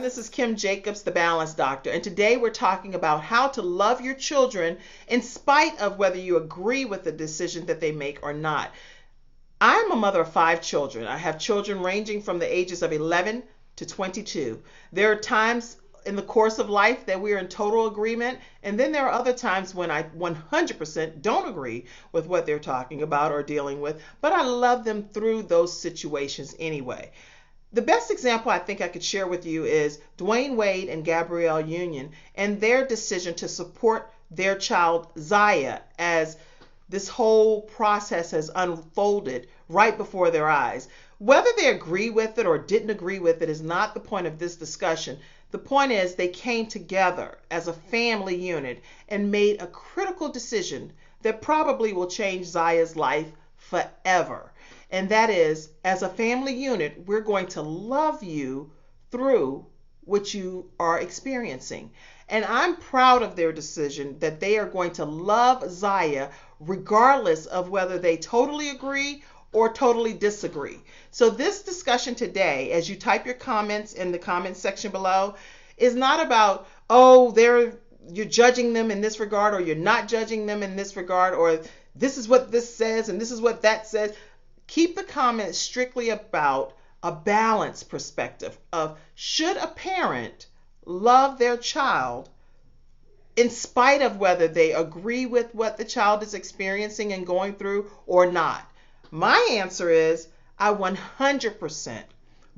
This is Kim Jacobs, the Balance Doctor, and today we're talking about how to love your children in spite of whether you agree with the decision that they make or not. I'm a mother of 5 children. I have children ranging from the ages of 11 to 22. There are times in the course of life that we are in total agreement, and then there are other times when I 100% don't agree with what they're talking about or dealing with, but I love them through those situations anyway. The best example I think I could share with you is Dwayne Wade and Gabrielle Union and their decision to support their child Zaya as this whole process has unfolded right before their eyes. Whether they agree with it or didn't agree with it is not the point of this discussion. The point is they came together as a family unit and made a critical decision that probably will change Zaya's life forever. And that is, as a family unit, we're going to love you through what you are experiencing. And I'm proud of their decision that they are going to love Zaya regardless of whether they totally agree or totally disagree. So this discussion today, as you type your comments in the comments section below, is not about, oh, you're judging them in this regard, or you're not judging them in this regard, or this is what this says and this is what that says. Keep the comments strictly about a balanced perspective of, should a parent love their child in spite of whether they agree with what the child is experiencing and going through or not? My answer is, I 100%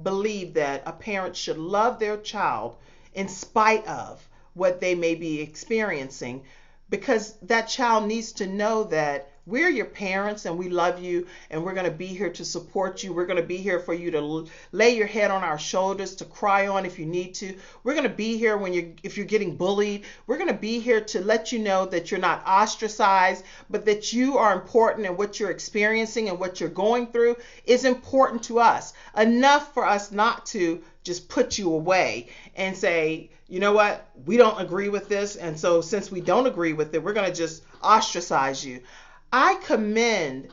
believe that a parent should love their child in spite of what they may be experiencing, because that child needs to know that we're your parents and we love you, and we're going to be here to support you. We're going to be here for you to lay your head on our shoulders, to cry on if you need to. We're going to be here if you're getting bullied. We're going to be here to let you know that you're not ostracized, but that you are important, and what you're experiencing and what you're going through is important to us, enough for us not to just put you away and say, you know what, we don't agree with this, and so since we don't agree with it, we're going to just ostracize you. I commend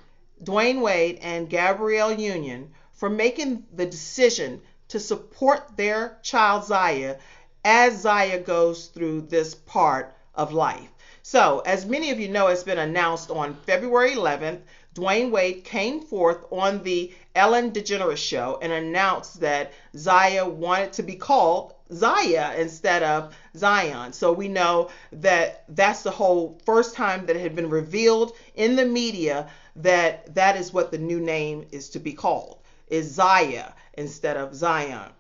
Dwayne Wade and Gabrielle Union for making the decision to support their child Zaya as Zaya goes through this part of life. So, as many of you know, it's been announced on February 11th, Dwayne Wade came forth on the Ellen DeGeneres show and announced that Zaya wanted to be called Zaya instead of Zion. So we know that that's the whole first time that it had been revealed in the media that that is what the new name is to be called, is Zaya instead of Zion.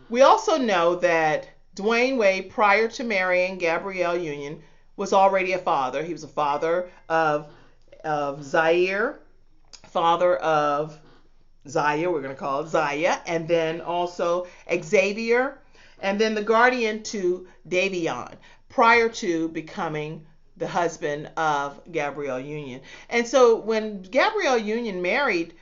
We also know that Dwayne Wade, prior to marrying Gabrielle Union, was already a father. He was a father of Zaire, father of Zaya, we're going to call it Zaya, and then also Xavier, and then the guardian to Davion, prior to becoming the husband of Gabrielle Union. And so when Gabrielle Union married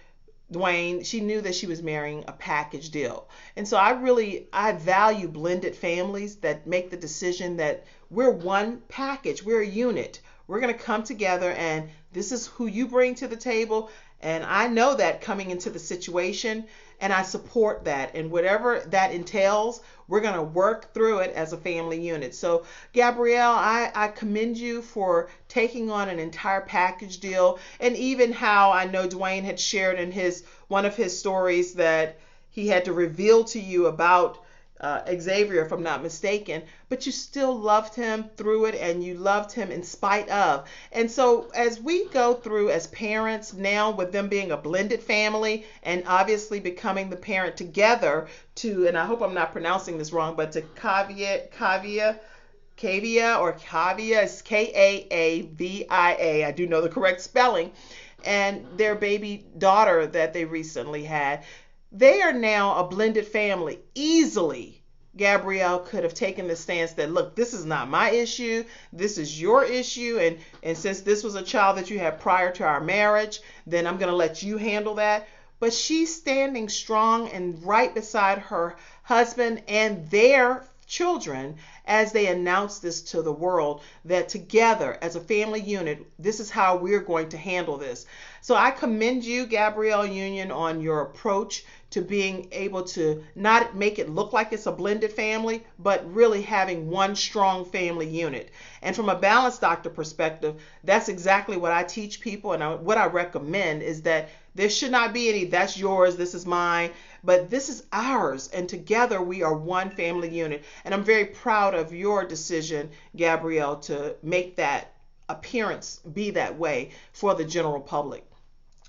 Dwayne, she knew that she was marrying a package deal. And so I value blended families that make the decision that we're one package, we're a unit. We're going to come together, and this is who you bring to the table. And I know that coming into the situation, and I support that. And whatever that entails, we're going to work through it as a family unit. So, Gabrielle, I commend you for taking on an entire package deal. And even how I know Dwayne had shared in one of his stories that he had to reveal to you about Xavier, if I'm not mistaken, but you still loved him through it, and you loved him in spite of. And so as we go through as parents now, with them being a blended family and obviously becoming the parent together to, and I hope I'm not pronouncing this wrong, but to Kavia is Kaavia. I do know the correct spelling. And their baby daughter that they recently had. They are now a blended family. Easily, Gabrielle could have taken the stance that, look, this is not my issue. This is your issue. And since this was a child that you had prior to our marriage, then I'm going to let you handle that. But she's standing strong and right beside her husband and their children as they announce this to the world, that together as a family unit, this is how we're going to handle this. So I commend you, Gabrielle Union, on your approach to being able to not make it look like it's a blended family, but really having one strong family unit. And from a balanced doctor perspective, that's exactly what I teach people, and what I recommend is that there should not be any that's yours, this is mine, but this is ours, and together we are one family unit. And I'm very proud of your decision, Gabrielle, to make that appearance be that way for the general public.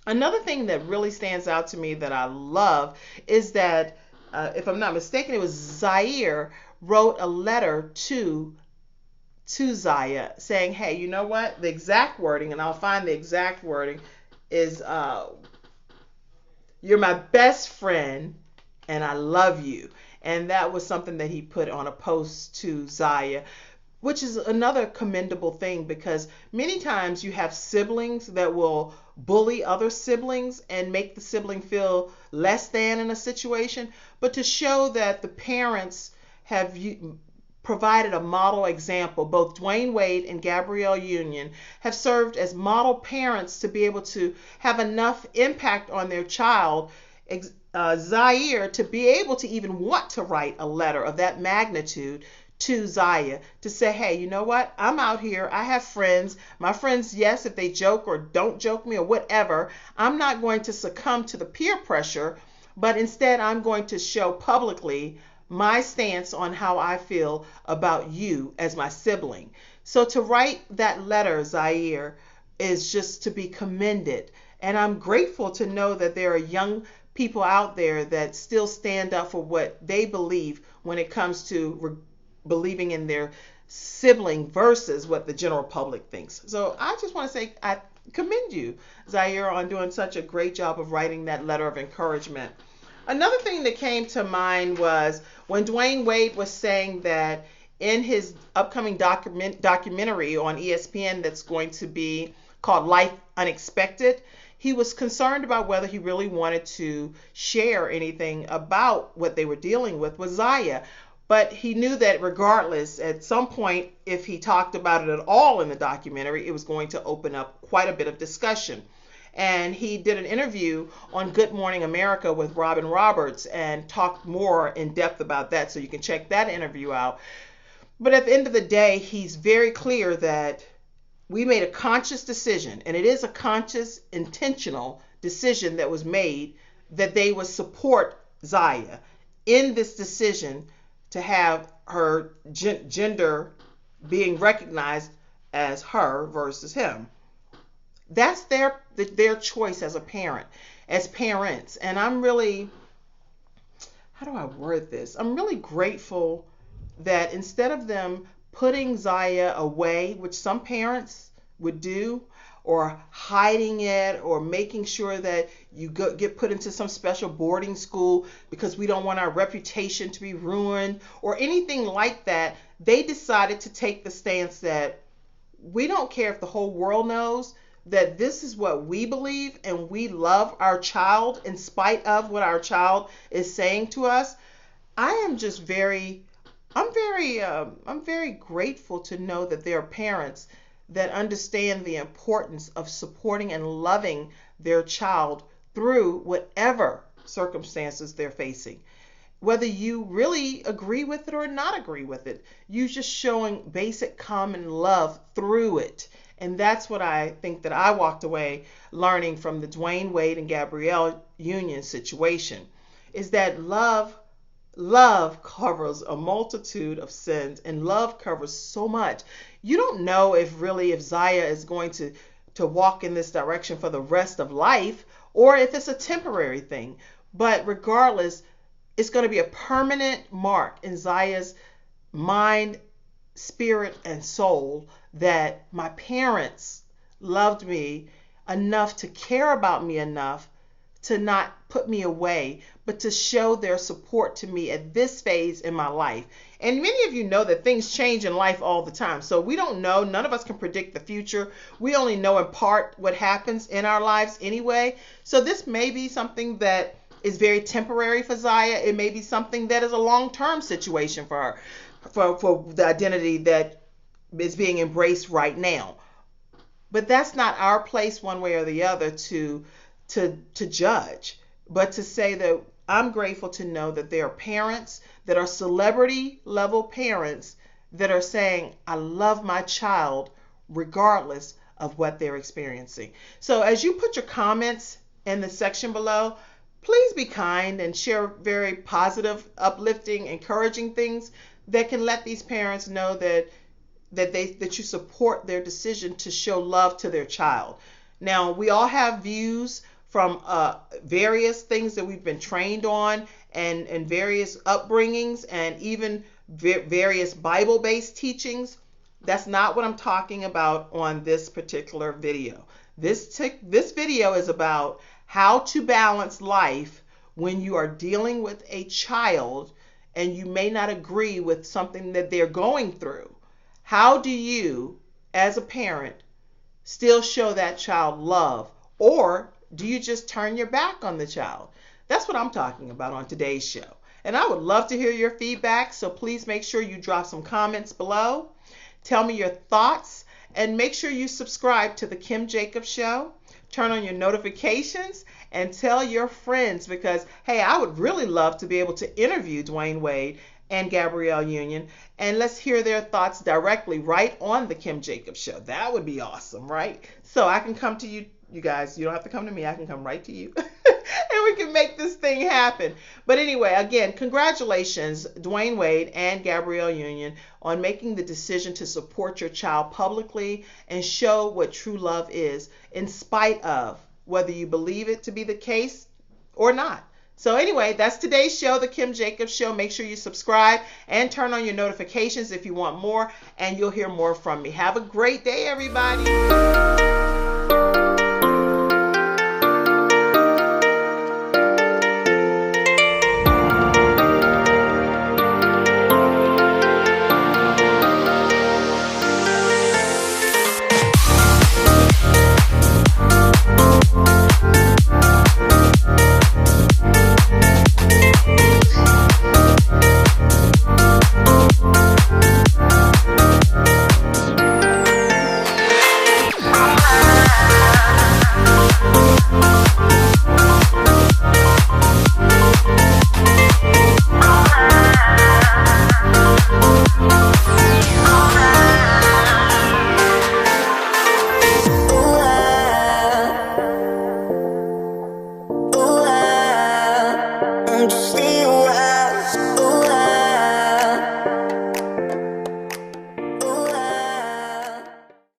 Another thing that really stands out to me that I love is that, if I'm not mistaken, it was Zaire wrote a letter to Zaya saying, hey, you know what? The exact wording, and I'll find the exact wording, is you're my best friend and I love you. And that was something that he put on a post to Zaya, which is another commendable thing, because many times you have siblings that will bully other siblings and make the sibling feel less than in a situation. But to show that the parents have provided a model example, both Dwayne Wade and Gabrielle Union have served as model parents to be able to have enough impact on their child, Zaire, to be able to even want to write a letter of that magnitude to Zaya to say, hey, you know what? I'm out here. I have friends. My friends, yes, if they joke or don't joke me or whatever, I'm not going to succumb to the peer pressure, but instead I'm going to show publicly my stance on how I feel about you as my sibling. So to write that letter, Zaire, is just to be commended. And I'm grateful to know that there are young people out there that still stand up for what they believe when it comes to believing in their sibling versus what the general public thinks. So I just want to say I commend you, Zaire, on doing such a great job of writing that letter of encouragement. Another thing that came to mind was when Dwayne Wade was saying that in his upcoming documentary on ESPN that's going to be called Life Unexpected, he was concerned about whether he really wanted to share anything about what they were dealing with Zaya. But he knew that regardless, at some point, if he talked about it at all in the documentary, it was going to open up quite a bit of discussion. And he did an interview on Good Morning America with Robin Roberts and talked more in depth about that, so you can check that interview out. But at the end of the day, he's very clear that we made a conscious decision, and it is a conscious, intentional decision that was made, that they would support Zaya in this decision to have her gender being recognized as her versus him. That's their choice as a parent, as parents. And I'm really, how do I word this? I'm really grateful that instead of them putting Zaya away, which some parents would do, or hiding it, or making sure that you get put into some special boarding school because we don't want our reputation to be ruined or anything like that, they decided to take the stance that we don't care if the whole world knows that this is what we believe, and we love our child in spite of what our child is saying to us. I am just I'm very grateful to know that there are parents that understand the importance of supporting and loving their child through whatever circumstances they're facing. Whether you really agree with it or not agree with it, you just showing basic common love through it. And that's what I think that I walked away learning from the Dwayne Wade and Gabrielle Union situation, is that love covers a multitude of sins, and love covers so much. You don't know if Zaya is going to walk in this direction for the rest of life, or if it's a temporary thing. But regardless, it's going to be a permanent mark in Zaya's mind, spirit, and soul that my parents loved me enough to care about me enough to not put me away, but to show their support to me at this phase in my life. And many of you know that things change in life all the time. So we don't know. None of us can predict the future. We only know in part what happens in our lives anyway. So this may be something that is very temporary for Zaya. It may be something that is a long-term situation for her, for the identity that is being embraced right now. But that's not our place one way or the other to judge, but to say that I'm grateful to know that there are parents that are celebrity level parents that are saying, I love my child regardless of what they're experiencing. So as you put your comments in the section below, please be kind and share very positive, uplifting, encouraging things that can let these parents know that you support their decision to show love to their child. Now, we all have views from various things that we've been trained on and various upbringings and even various Bible-based teachings. That's not what I'm talking about on this particular video. This video is about how to balance life when you are dealing with a child and you may not agree with something that they're going through. How do you, as a parent, still show that child love? Or do you just turn your back on the child? That's what I'm talking about on today's show. And I would love to hear your feedback, so please make sure you drop some comments below. Tell me your thoughts, and make sure you subscribe to the Kim Jacobs Show. Turn on your notifications and tell your friends, because, hey, I would really love to be able to interview Dwayne Wade and Gabrielle Union, and let's hear their thoughts directly right on the Kim Jacobs Show. That would be awesome, right? So I can come to you, you guys. You don't have to come to me. I can come right to you. And we can make this thing happen. But anyway, again, congratulations, Dwayne Wade and Gabrielle Union, on making the decision to support your child publicly and show what true love is, in spite of whether you believe it to be the case or not. So anyway, that's today's show, the Kim Jacobs Show. Make sure you subscribe and turn on your notifications if you want more, and you'll hear more from me. Have a great day, everybody.